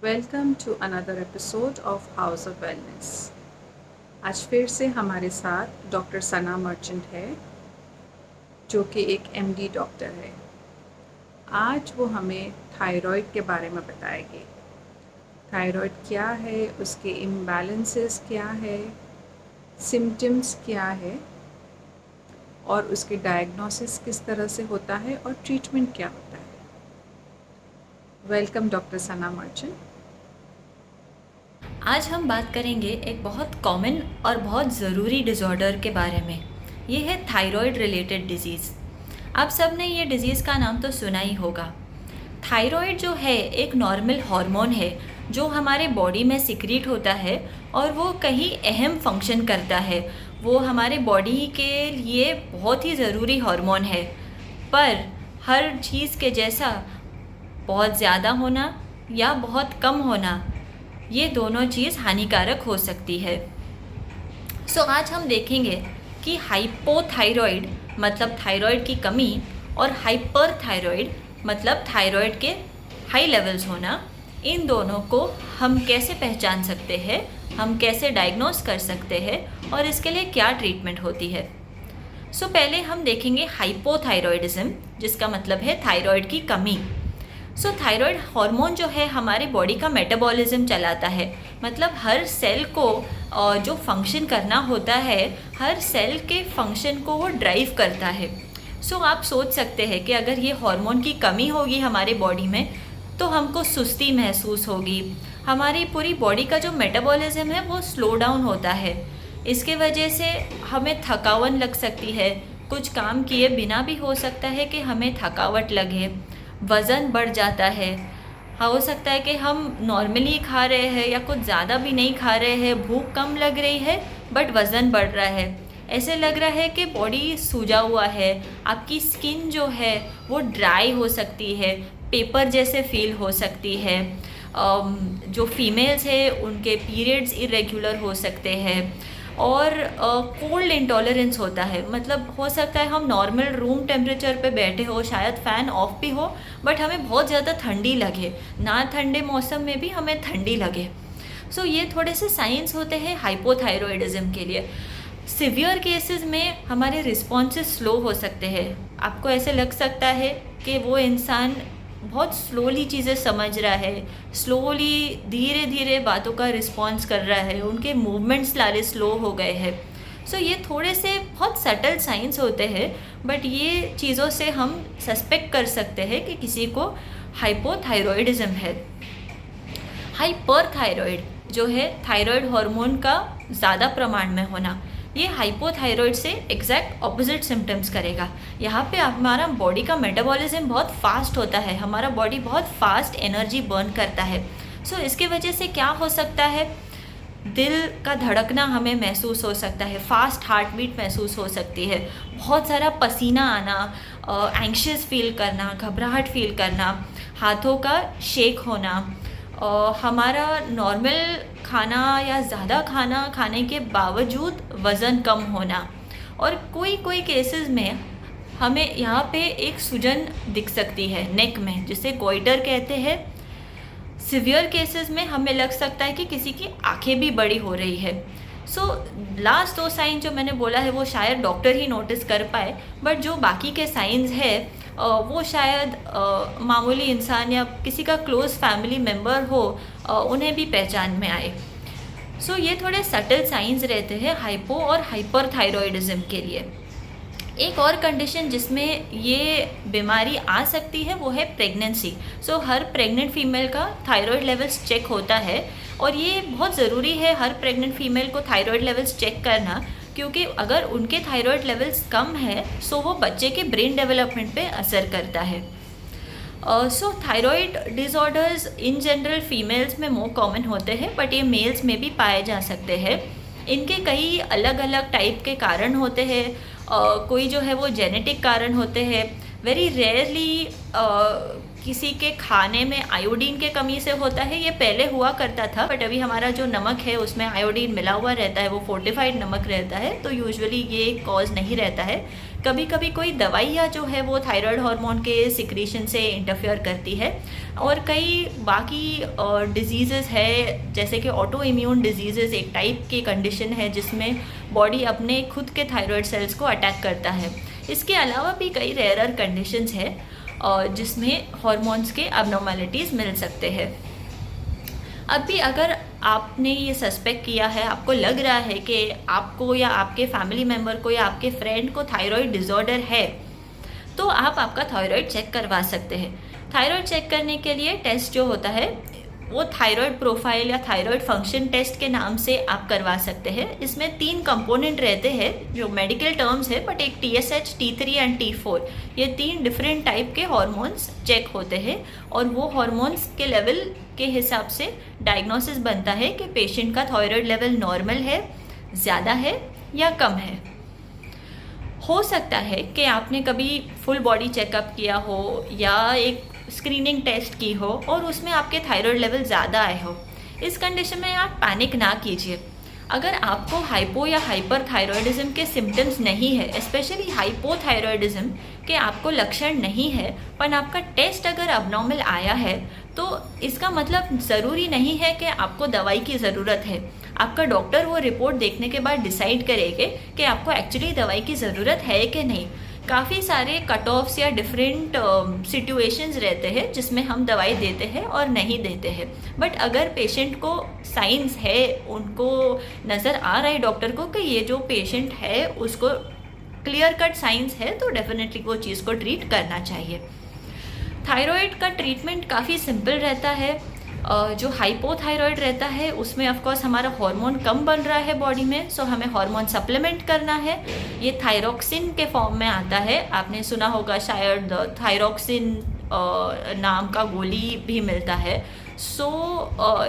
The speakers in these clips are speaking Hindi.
Welcome to another episode of House of Wellness. आज फिर से हमारे साथ डॉक्टर सना मर्चेंट है, जो कि एक एमडी डॉक्टर है। आज वो हमें थायराइड के बारे में बताएगी। थायराइड क्या है, उसके इम्बैलेंसेस क्या है, सिम्टम्स क्या है और उसके डायग्नोसिस किस तरह से होता है और ट्रीटमेंट क्या होता है। वेलकम डॉक्टर सना मर्चेंट। आज हम बात करेंगे एक बहुत कॉमन और बहुत ज़रूरी डिज़ॉर्डर के बारे में। ये है थायराइड रिलेटेड डिज़ीज़। आप सब ने ये डिज़ीज़ का नाम तो सुना ही होगा। थायराइड जो है एक नॉर्मल हार्मोन है जो हमारे बॉडी में सिक्रीट होता है और वो कहीं अहम फंक्शन करता है। वो हमारे बॉडी के लिए बहुत ही ज़रूरी हार्मोन है, पर हर चीज़ के जैसा बहुत ज़्यादा होना या बहुत कम होना, ये दोनों चीज़ हानिकारक हो सकती है। आज हम देखेंगे कि हाइपोथायरॉइड मतलब थायराइड की कमी और हाइपरथायरॉइड मतलब थायराइड के हाई लेवल्स होना, इन दोनों को हम कैसे पहचान सकते हैं, हम कैसे डायग्नोस कर सकते हैं और इसके लिए क्या ट्रीटमेंट होती है। पहले हम देखेंगे हाइपोथायरॉइडिज्म, जिसका मतलब है थायराइड की कमी। थायराइड हार्मोन जो है हमारे बॉडी का मेटाबॉलिज्म चलाता है, मतलब हर सेल को जो फंक्शन करना होता है, हर सेल के फंक्शन को वो ड्राइव करता है। आप सोच सकते हैं कि अगर ये हार्मोन की कमी होगी हमारे बॉडी में तो हमको सुस्ती महसूस होगी, हमारी पूरी बॉडी का जो मेटाबॉलिज्म है वो स्लो डाउन होता है। इसके वजह से हमें थकावन लग सकती है, कुछ काम किए बिना भी हो सकता है कि हमें थकावट लगे, वज़न बढ़ जाता है। हो सकता है कि हम नॉर्मली खा रहे हैं या कुछ ज़्यादा भी नहीं खा रहे हैं, भूख कम लग रही है बट वज़न बढ़ रहा है। ऐसे लग रहा है कि बॉडी सूजा हुआ है, आपकी स्किन जो है वो ड्राई हो सकती है, पेपर जैसे फील हो सकती है। जो फीमेल्स हैं उनके पीरियड्स इरेगुलर हो सकते हैं और कोल्ड इंटॉलरेंस होता है, मतलब हो सकता है हम नॉर्मल रूम टेम्परेचर पे बैठे हो, शायद फ़ैन ऑफ भी हो बट हमें बहुत ज़्यादा ठंडी लगे, ना ठंडे मौसम में भी हमें ठंडी लगे। ये थोड़े से साइंस होते हैं हाइपोथायरॉयडिज्म के लिए। सिवियर केसेस में हमारे रिस्पॉन्सेस स्लो हो सकते हैं। आपको ऐसे लग सकता है कि वो इंसान बहुत स्लोली चीज़ें समझ रहा है, स्लोली धीरे धीरे बातों का रिस्पॉन्स कर रहा है, उनके मूवमेंट्स लाले स्लो हो गए हैं। ये थोड़े से बहुत सटल साइंस होते हैं, बट ये चीज़ों से हम सस्पेक्ट कर सकते हैं कि किसी को हाइपोथायरॉयडिज्म है। हाइपरथायरॉयड जो है थायराइड हार्मोन का ज़्यादा प्रमाण में होना, ये हाइपोथायरॉयड से एग्जैक्ट ऑपोजिट सिम्टम्स करेगा। यहाँ पे हमारा बॉडी का मेटाबॉलिज्म बहुत फास्ट होता है, हमारा बॉडी बहुत फास्ट एनर्जी बर्न करता है। इसके वजह से क्या हो सकता है, दिल का धड़कना हमें महसूस हो सकता है, फास्ट हार्ट बीट महसूस हो सकती है, बहुत सारा पसीना आना, एंग्शियस फील करना, घबराहट फील करना, हाथों का शेक होना, हमारा नॉर्मल खाना या ज़्यादा खाना खाने के बावजूद वज़न कम होना, और कोई कोई केसेस में हमें यहाँ पे एक सूजन दिख सकती है नेक में, जिसे गोइटर कहते हैं। सिवियर केसेस में हमें लग सकता है कि किसी की आंखें भी बड़ी हो रही है। लास्ट दो साइन जो मैंने बोला है वो शायद डॉक्टर ही नोटिस कर पाए, बट जो बाकी के साइंस है वो शायद मामूली इंसान या किसी का क्लोज फैमिली मेम्बर हो, उन्हें भी पहचान में आए। ये थोड़े सटल साइंस रहते हैं हाइपो और हाइपरथायरॉयडिज्म के लिए। एक और कंडीशन जिसमें ये बीमारी आ सकती है वो है प्रेगनेंसी। हर प्रेग्नेंट फीमेल का थायराइड लेवल्स चेक होता है, और ये बहुत ज़रूरी है हर प्रेग्नेंट फीमेल को थायराइड लेवल्स चेक करना, क्योंकि अगर उनके थायराइड लेवल्स कम है वो बच्चे के ब्रेन डेवलपमेंट पे असर करता है। Thyroid disorders in general females में मोर कॉमन होते हैं, बट ये मेल्स में भी पाए जा सकते हैं। इनके कई अलग अलग टाइप के कारण होते हैं। कोई जो है वो जेनेटिक कारण होते हैं, वेरी रेयरली किसी के खाने में आयोडीन के कमी से होता है, ये पहले हुआ करता था, बट अभी हमारा जो नमक है उसमें आयोडीन मिला हुआ रहता है, वो फोर्टिफाइड नमक रहता है, तो यूजुअली ये कॉज नहीं रहता है। कभी कभी कोई दवाइयाँ जो है वो थायराइड हार्मोन के सिक्रीशन से इंटरफेयर करती है, और कई बाकी डिजीज़ेस है, जैसे कि ऑटो इम्यून डिजीज़ेस एक टाइप की कंडीशन है जिसमें बॉडी अपने खुद के थायराइड सेल्स को अटैक करता है। इसके अलावा भी कई रेयरर कंडीशंस है जिसमें हार्मोन्स के अबनॉर्मलिटीज़ मिल सकते हैं। अब भी अगर आपने ये सस्पेक्ट किया है, आपको लग रहा है कि आपको या आपके फैमिली मेम्बर को या आपके फ्रेंड को थायराइड डिसऑर्डर है, तो आप आपका थायराइड चेक करवा सकते हैं। थायराइड चेक करने के लिए टेस्ट जो होता है वो थायराइड प्रोफाइल या थायराइड फंक्शन टेस्ट के नाम से आप करवा सकते हैं। इसमें 3 कंपोनेंट रहते हैं जो मेडिकल टर्म्स है, बट एक TSH, T3 एंड T4, ये 3 डिफरेंट टाइप के हार्मोन्स चेक होते हैं, और वो हार्मोन्स के लेवल के हिसाब से डायग्नोसिस बनता है कि पेशेंट का थायराइड लेवल नॉर्मल है, ज़्यादा है या कम है। हो सकता है कि आपने कभी फुल बॉडी चेकअप किया हो या एक स्क्रीनिंग टेस्ट की हो और उसमें आपके थायराइड लेवल ज़्यादा आए हो। इस कंडीशन में आप पैनिक ना कीजिए। अगर आपको हाइपो या हाइपर थायराइडिज्म के सिम्टम्स नहीं है, स्पेशली हाइपोथायराइडिज्म के आपको लक्षण नहीं है, पर आपका टेस्ट अगर अबनॉर्मल आया है, तो इसका मतलब ज़रूरी नहीं है कि आपको दवाई की ज़रूरत है। आपका डॉक्टर वो रिपोर्ट देखने के बाद डिसाइड करेंगे कि आपको एक्चुअली दवाई की ज़रूरत है कि नहीं। काफ़ी सारे कट ऑफ्स या डिफरेंट सिचुएशंस रहते हैं जिसमें हम दवाई देते हैं और नहीं देते हैं, बट अगर पेशेंट को साइंस है, उनको नज़र आ रहा है डॉक्टर को कि ये जो पेशेंट है उसको क्लियर कट साइंस है, तो डेफिनेटली वो चीज़ को ट्रीट करना चाहिए। थायराइड का ट्रीटमेंट काफ़ी सिंपल रहता है। जो हाइपोथायराइड रहता है उसमें ऑफकोर्स हमारा हार्मोन कम बन रहा है बॉडी में, सो हमें हार्मोन सप्लीमेंट करना है। ये थायरोक्सिन के फॉर्म में आता है, आपने सुना होगा शायद थायरोक्सिन नाम का गोली भी मिलता है।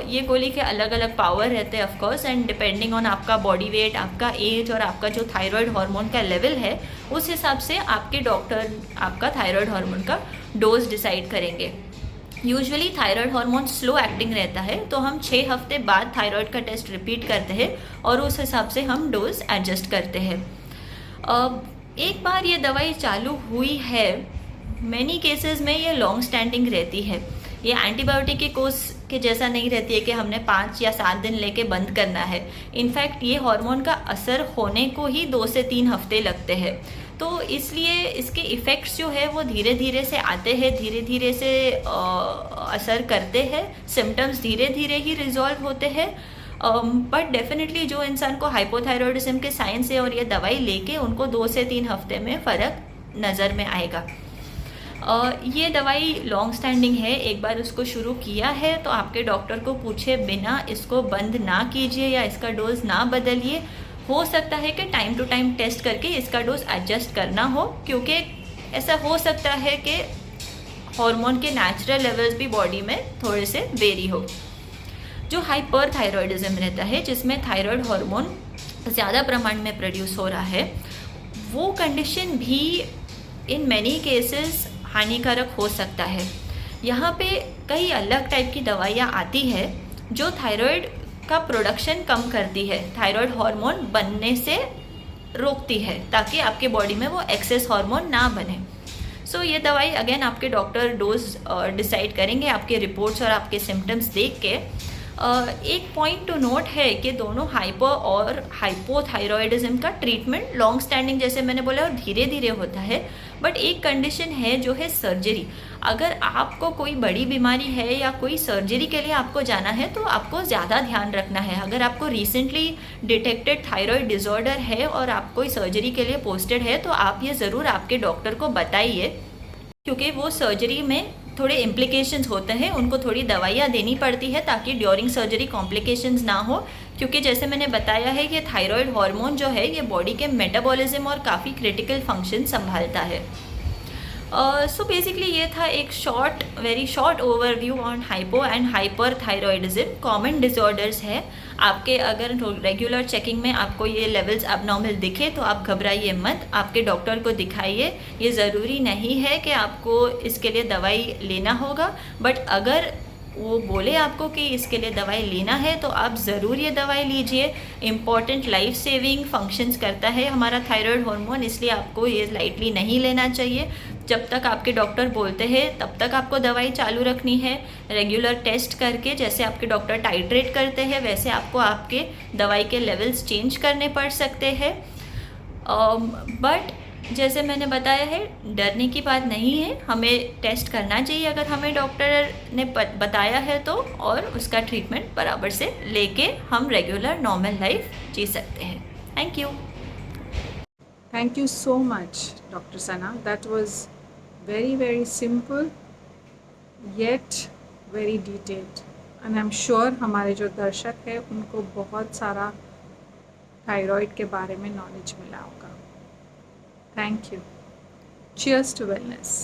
ये गोली के अलग अलग पावर रहते हैं ऑफकोर्स, एंड डिपेंडिंग ऑन आपका बॉडी वेट, आपका एज और आपका जो थायराइड हार्मोन का लेवल है, उस हिसाब से आपके डॉक्टर आपका थायराइड हार्मोन का डोज डिसाइड करेंगे। Usually thyroid hormone slow acting रहता है, तो हम 6 हफ्ते बाद थायराइड का टेस्ट रिपीट करते हैं और उस हिसाब से हम डोज एडजस्ट करते हैं। एक बार ये दवाई चालू हुई है, मैनी केसेस में ये लॉन्ग स्टैंडिंग रहती है। ये एंटीबायोटिक के कोर्स के जैसा नहीं रहती है कि हमने 5 या 7 दिन लेके बंद करना है। इनफैक्ट ये हार्मोन का असर होने को ही 2 से 3 हफ्ते लगते हैं, तो इसलिए इसके इफ़ेक्ट्स जो है वो धीरे धीरे से आते हैं, धीरे धीरे से असर करते हैं, सिम्टम्स धीरे धीरे ही रिजॉल्व होते हैं। बट डेफिनेटली जो इंसान को हाइपोथायराइडिज्म के साइन से और ये दवाई लेके उनको 2 से 3 हफ्ते में फ़र्क नज़र में आएगा। ये दवाई लॉन्ग स्टैंडिंग है, एक बार उसको शुरू किया है तो आपके डॉक्टर को पूछे बिना इसको बंद ना कीजिए या इसका डोज ना बदलिए। हो सकता है कि टाइम टू टाइम टेस्ट करके इसका डोज एडजस्ट करना हो, क्योंकि ऐसा हो सकता है कि हार्मोन के नेचुरल लेवल्स भी बॉडी में थोड़े से वेरी हो। जो हाइपर थायराइडिज्म रहता है, जिसमें थायराइड हार्मोन ज़्यादा प्रमाण में प्रोड्यूस हो रहा है, वो कंडीशन भी इन मैनी केसेस हानिकारक हो सकता है। यहाँ पे कई अलग टाइप की दवाइयाँ आती है जो थायराइड का प्रोडक्शन कम करती है, थायराइड हार्मोन बनने से रोकती है, ताकि आपके बॉडी में वो एक्सेस हार्मोन ना बने। ये दवाई अगेन आपके डॉक्टर डोज डिसाइड करेंगे आपके रिपोर्ट्स और आपके सिम्टम्स देख के। एक पॉइंट टू नोट है कि दोनों हाइपर और हाइपोथायराइडिज्म का ट्रीटमेंट लॉन्ग स्टैंडिंग, जैसे मैंने बोला, और धीरे धीरे होता है। बट एक कंडीशन है जो है सर्जरी। अगर आपको कोई बड़ी बीमारी है या कोई सर्जरी के लिए आपको जाना है तो आपको ज़्यादा ध्यान रखना है। अगर आपको रिसेंटली डिटेक्टेड थायराइड डिसऑर्डर है और आप कोई सर्जरी के लिए पोस्टेड है, तो आप ये ज़रूर आपके डॉक्टर को बताइए, क्योंकि वो सर्जरी में थोड़े इम्प्लिकेशंस होते हैं, उनको थोड़ी दवाइयाँ देनी पड़ती है ताकि ड्यूरिंग सर्जरी कॉम्प्लिकेशंस ना हो। क्योंकि जैसे मैंने बताया है कि थायराइड हार्मोन जो है ये बॉडी के मेटाबॉलिज्म और काफ़ी क्रिटिकल फंक्शन संभालता है। सो बेसिकली ये था एक very short overview on hypo and hyper thyroidism. Common disorders है आपके। अगर रेगुलर चेकिंग में आपको ये लेवल्स अबनॉर्मल दिखे तो आप घबराइए मत, आपके डॉक्टर को दिखाइए। ये ज़रूरी नहीं है कि आपको इसके लिए दवाई लेना होगा, बट अगर वो बोले आपको कि इसके लिए दवाई लेना है तो आप ज़रूर ये दवाई लीजिए। इम्पॉर्टेंट लाइफ सेविंग फंक्शंस करता है हमारा थायराइड हार्मोन, इसलिए आपको ये लाइटली नहीं लेना चाहिए। जब तक आपके डॉक्टर बोलते हैं तब तक आपको दवाई चालू रखनी है। रेगुलर टेस्ट करके, जैसे आपके डॉक्टर टाइट्रेट करते हैं वैसे आपको आपके दवाई के लेवल्स चेंज करने पड़ सकते हैं। बट जैसे मैंने बताया है, डरने की बात नहीं है, हमें टेस्ट करना चाहिए अगर हमें डॉक्टर ने बताया है तो, और उसका ट्रीटमेंट बराबर से लेके हम रेगुलर नॉर्मल लाइफ जी सकते हैं। Thank you. Thank you so much, Dr. Sana. That was very simple yet very detailed. And I'm sure हमारे जो दर्शक हैं उनको बहुत सारा थायराइड के बारे में नॉलेज मिला होगा। Thank you. Cheers to wellness.